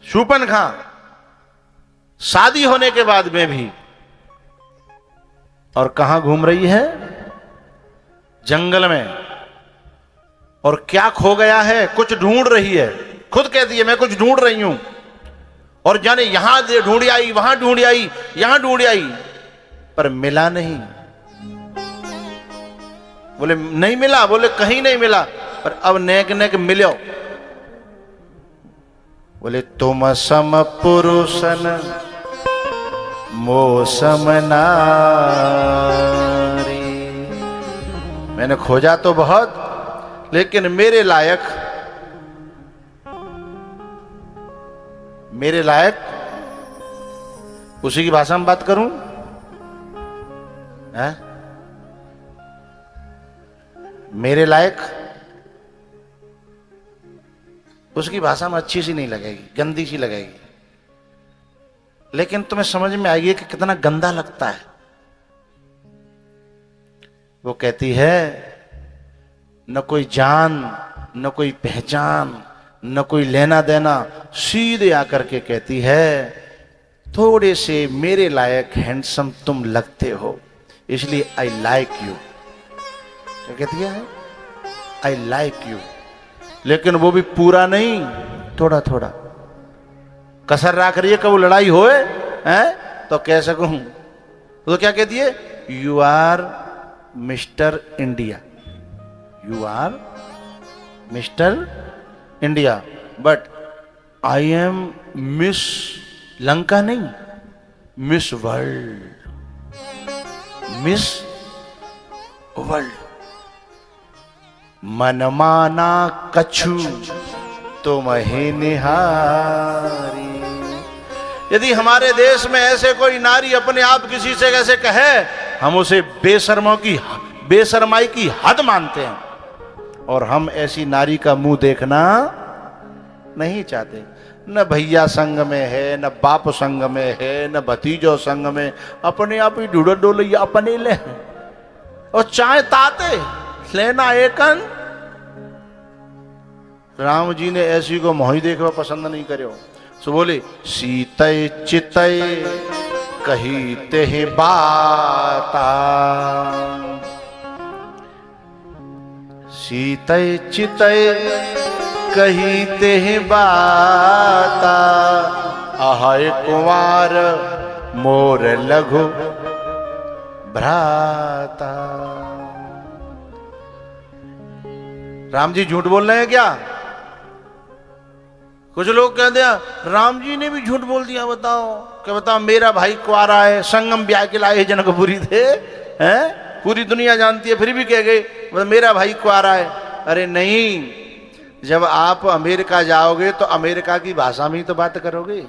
शूर्पणखा शादी होने के बाद में भी, और कहां घूम रही है? जंगल में। और क्या खो गया है? कुछ ढूंढ रही है। खुद कहती है मैं कुछ ढूंढ रही हूं, और जाने यहां ढूंढ आई, वहां ढूंढ आई, यहां ढूंढ आई, पर मिला नहीं। बोले नहीं मिला, बोले कहीं नहीं मिला, पर अब नेक नेक मिलो। बोले तुम सम पुरुषन मोसम नारी। मैंने खोजा तो बहुत, लेकिन मेरे लायक उसी की भाषा में बात करूं है? मेरे लायक उसकी भाषा में अच्छी सी नहीं लगेगी, गंदी सी लगेगी। लेकिन तुम्हें समझ में आएगी कि कितना गंदा लगता है। वो कहती है न कोई जान, न कोई पहचान, न कोई लेना देना, सीधे आकर के कहती है थोड़े से मेरे लायक हैंडसम तुम लगते हो, इसलिए आई लाइक यू। क्या कहती है? I like you. लेकिन वो भी पूरा नहीं, थोड़ा थोड़ा कसर रख रही है। कब लड़ाई होए हैं तो कह सकूं। तो क्या कहती है? You are Mister India, you are Mister India, but I am Miss Lanka नहीं, मिस वर्ल्ड, मिस वर्ल्ड। मनमाना कछु तुम ही निहारी। यदि हमारे देश में ऐसे कोई नारी अपने आप किसी से कैसे कहे, हम उसे बेशर्माई की हद मानते हैं, और हम ऐसी नारी का मुंह देखना नहीं चाहते। न भैया संग में है, न बाप संग में है, न भतीजो संग में, अपने आप ही ढूढ़ डोल अपने ले। और चाहे ताते लेना एकन। राम जी ने ऐसी को मोही देखवा पसंद नहीं करो, सो बोले सीतय चितय कही ते बाता, सीतय चितय कही ते बाता, आहाय कुंवार मोर लघु भ्राता। राम जी झूठ बोल रहे हैं क्या? कुछ लोग कहते हैं राम जी ने भी झूठ बोल दिया। बताओ क्या? बताओ मेरा भाई कुआरा है, संगम ब्याह के लाए जनकपुरी थे, हैं? पूरी दुनिया जानती है, फिर भी कह गए मेरा भाई कुआरा है। अरे नहीं, जब आप अमेरिका जाओगे तो अमेरिका की भाषा में ही तो बात करोगे।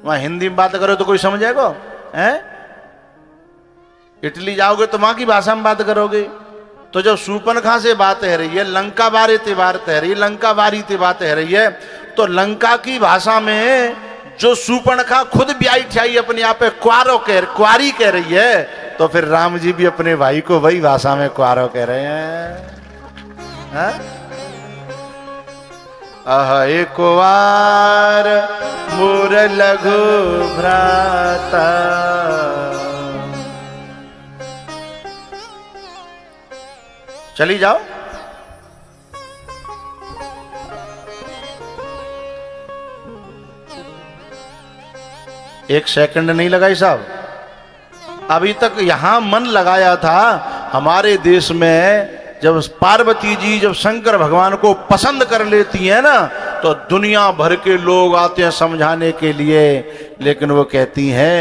वहां हिंदी में बात करो तो कोई समझेगा? हैं? इटली जाओगे तो वहां की भाषा में बात करोगे। तो जब शूर्पणखा से बात है रही है, लंका बारे त्योहार तह रही है, लंका बारी त्योहार तह रही है, तो लंका की भाषा में जो शूर्पणखा खुद ब्याई ठाई अपने आप पे कुआरी कह रही है, तो फिर राम जी भी अपने भाई को वही भाषा में कुआरो कह रहे हैं। अह कुवार मोर लघु भ्राता। चली जाओ। एक सेकंड नहीं लगाई साहब। अभी तक यहां मन लगाया था। हमारे देश में जब पार्वती जी जब शंकर भगवान को पसंद कर लेती है ना, तो दुनिया भर के लोग आते हैं समझाने के लिए, लेकिन वो कहती हैं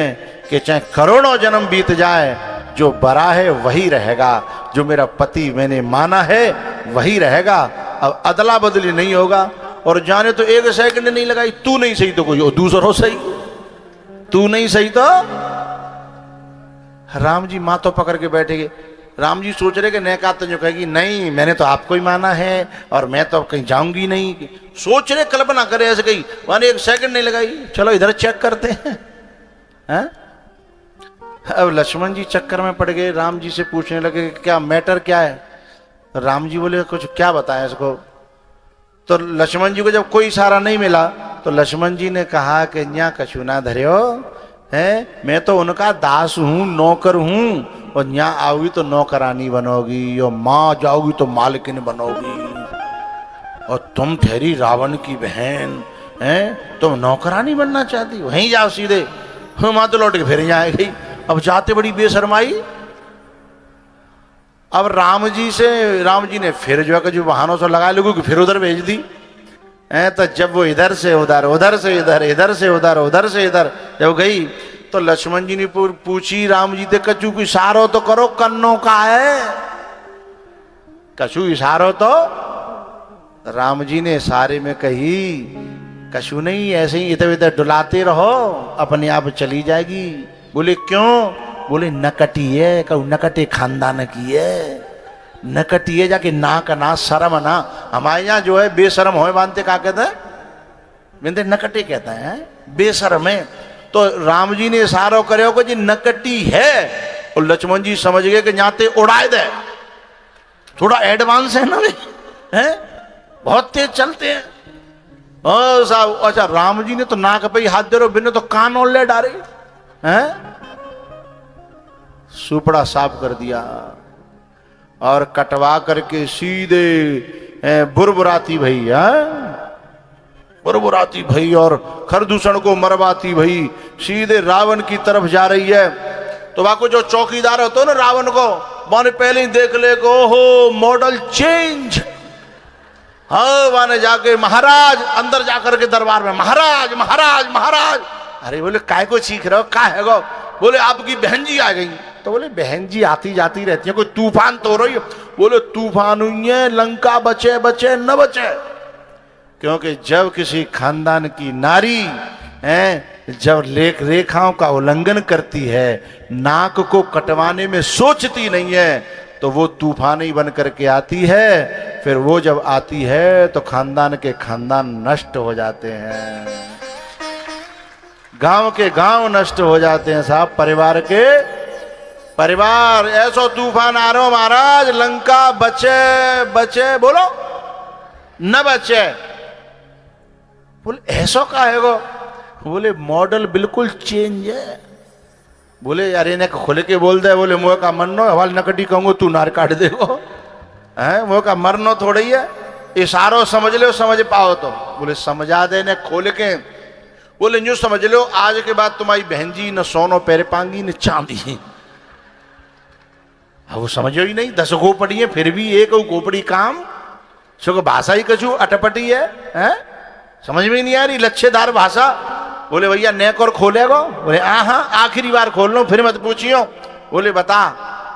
कि चाहे करोड़ों जन्म बीत जाए, जो बड़ा है वही रहेगा, जो मेरा पति मैंने माना है वही रहेगा। अब अदला बदली नहीं होगा। और जाने तो एक सेकंड नहीं लगाई, तू नहीं सही तो कोई और दूसरा हो सही, तू नहीं सही तो। राम जी माथों पकड़ के बैठेंगे। राम जी सोच रहे कि नैका तो जो कहेगी नहीं मैंने तो आपको ही माना है और मैं तो कहीं जाऊंगी नहीं। सोच रहे, कल्पना करे ऐसे कहीं, मैंने एक सेकंड नहीं लगाई, चलो इधर चेक करते हैं। अब लक्ष्मण जी चक्कर में पड़ गए। राम जी से पूछने लगे क्या मैटर क्या है। राम जी बोले कुछ क्या बताएं इसको। तो लक्ष्मण जी को जब कोई इशारा नहीं मिला तो लक्ष्मण जी ने कहा कि न्या कछु ना धर्यो है, मैं तो उनका दास हूं, नौकर हूं, और न्या आओगी तो नौकरानी बनोगी, और माँ जाओगी तो मालकिन बनोगी, और तुम ठहरी रावण की बहन हैं, तुम नौकरानी बनना चाहती हो, वहीं जाओ सीधे। माँ तो लौट के फिर यहाँ आ गई। अब जाते बड़ी बेशर्माई। अब राम जी ने फिर जो है कि जो बहानों से लगा लोगों की फिर उधर भेज दी। तो जब वो इधर से उधर, उधर से इधर, इधर से उधर, उधर से इधर जब गई तो लक्ष्मण जी ने पूछी राम जी से, कछु को इशारो तो करो, कन्नो का है, कछु इशारो तो। राम जी ने इशारे में कही, कछु नहीं, ऐसे ही इधर इधर डुलाते रहो, अपने आप चली जाएगी। बोले क्यों? बोले नकटी है, कहू नकटे खानदान की है, नकटी है, जाके नाक ना शर्म ना। हमारे यहाँ जो है बेशरम हो बांधते क्या कहते हैं, बिंदे नकटे कहते हैं, बेशरम है। तो राम जी ने इशारा करे को जी नकटी है, और लक्ष्मण जी समझ गए कि जाते उड़ाए दे, थोड़ा एडवांस है ना, है बहुत तेज चलते हैं। साहब अच्छा, राम जी ने तो नाक पे ही हाथ दे रहे, बिना तो कान और ले डारे हैं, सुपड़ा साफ कर दिया और कटवा करके सीधे बुरबुराती भई, बुरबुराती भई और खरदूषण को मरवाती भई सीधे रावण की तरफ जा रही है। तो वाको जो चौकीदार होता है ना रावण को, माने पहले ही देख ले को हो मॉडल चेंज। हाँ माने जाके महाराज अंदर जाकर के दरबार में, महाराज महाराज महाराज। अरे बोले काय को चीख रहे हो, का है गो? बोले आपकी बहन जी आ गई। तो बोले बहन जी आती जाती रहती है, कोई तूफान तो हो रही है? बोले तूफान हुई है, लंका बचे बचे न बचे। क्योंकि जब किसी खानदान की नारी जब रेखाओं का उल्लंघन करती है, नाक को कटवाने में सोचती नहीं है, तो वो तूफान ही बन करके आती है। फिर वो जब आती है तो खानदान के खानदान नष्ट हो जाते हैं, गांव के गांव नष्ट हो जाते हैं साहब, परिवार के परिवार। ऐसो तूफान आ रहा महाराज, लंका बचे बचे बोलो न बचे। बोले ऐसो का है गो? बोले मॉडल बिल्कुल चेंज है। बोले यार इन्हें खुल के बोल दे। बोले मुँह का मरनो हवाल नकटी कहूंगो तू नार काट देगो, है मुँह का मरनो थोड़ी है, इशारों समझ लो, समझ पाओ तो। बोले समझा देने खोल के। बोले यूं समझ लो आज के बाद तुम्हारी बहन जी न सोनो पैर पांगी न चांदी। अब वो समझो ही नहीं, 10 गोपड़ी है फिर भी एक गोपड़ी काम, सो भाषा ही कछु अटपटी है? समझ में नहीं आ रही, लच्छेदार भाषा। बोले भैया नेक और खोलेगो? बोले हाँ आखिरी बार खोल लो फिर मत पूछियो। बोले बता।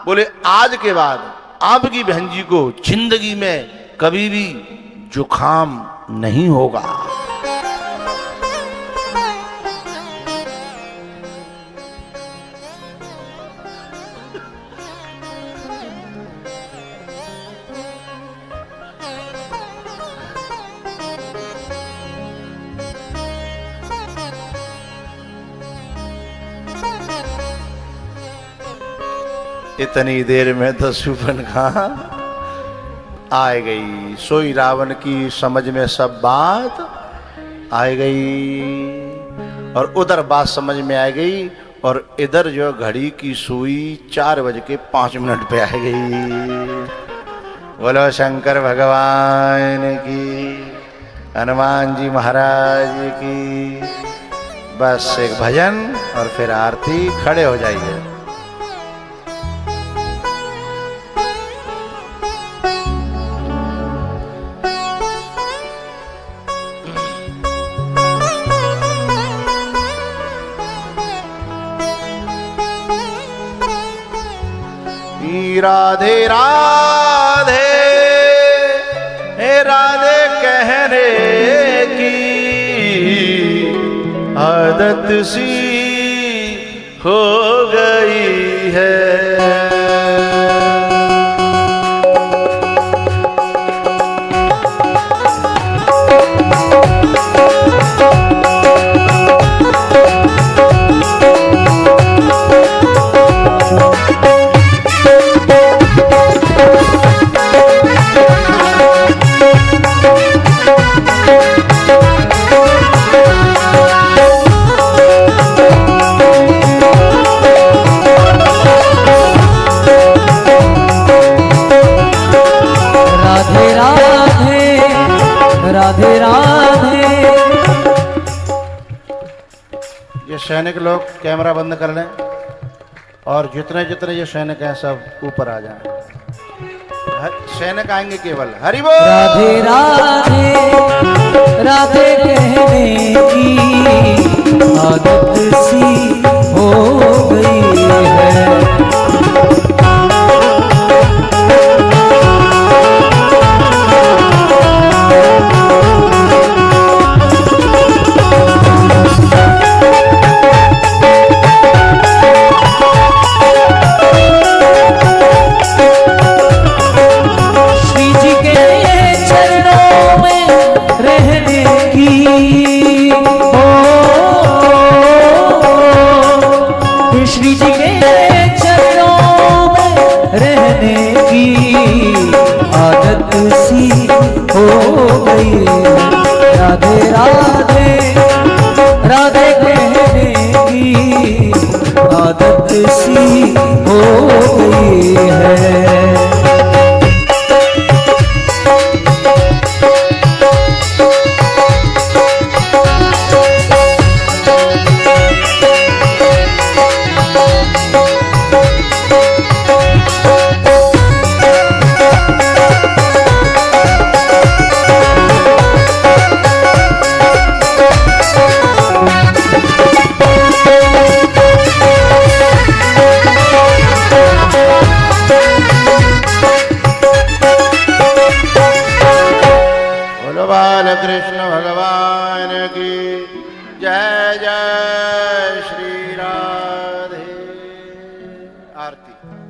बोले आज के बाद आपकी बहन जी को जिंदगी में कभी भी जुखाम नहीं होगा। इतनी देर में तो शूर्पणखा आ गई। सोई रावण की समझ में सब बात आ गई और उधर बात समझ में आ गई, और इधर जो घड़ी की सुई 4:05 पे आ गई। बोलो शंकर भगवान की, हनुमान जी महाराज की। बस एक भजन और फिर आरती, खड़े हो जाइए। राधे राधे हे राधे कहने की आदत सी हो गई है। सैनिक लोग कैमरा बंद कर लें और जितने जितने ये सैनिक हैं सब ऊपर आ जाएं। सैनिक आएंगे केवल। हरि बोल। राधे राधे राधे कहने की आदत सी हो गई है। श्री जी के चरणों में रहने की आदत सी हो गई। राधे राधे राधे कहने की आदत सी हो गई है। कृष्ण भगवान की जय। जय श्री राधे। आरती।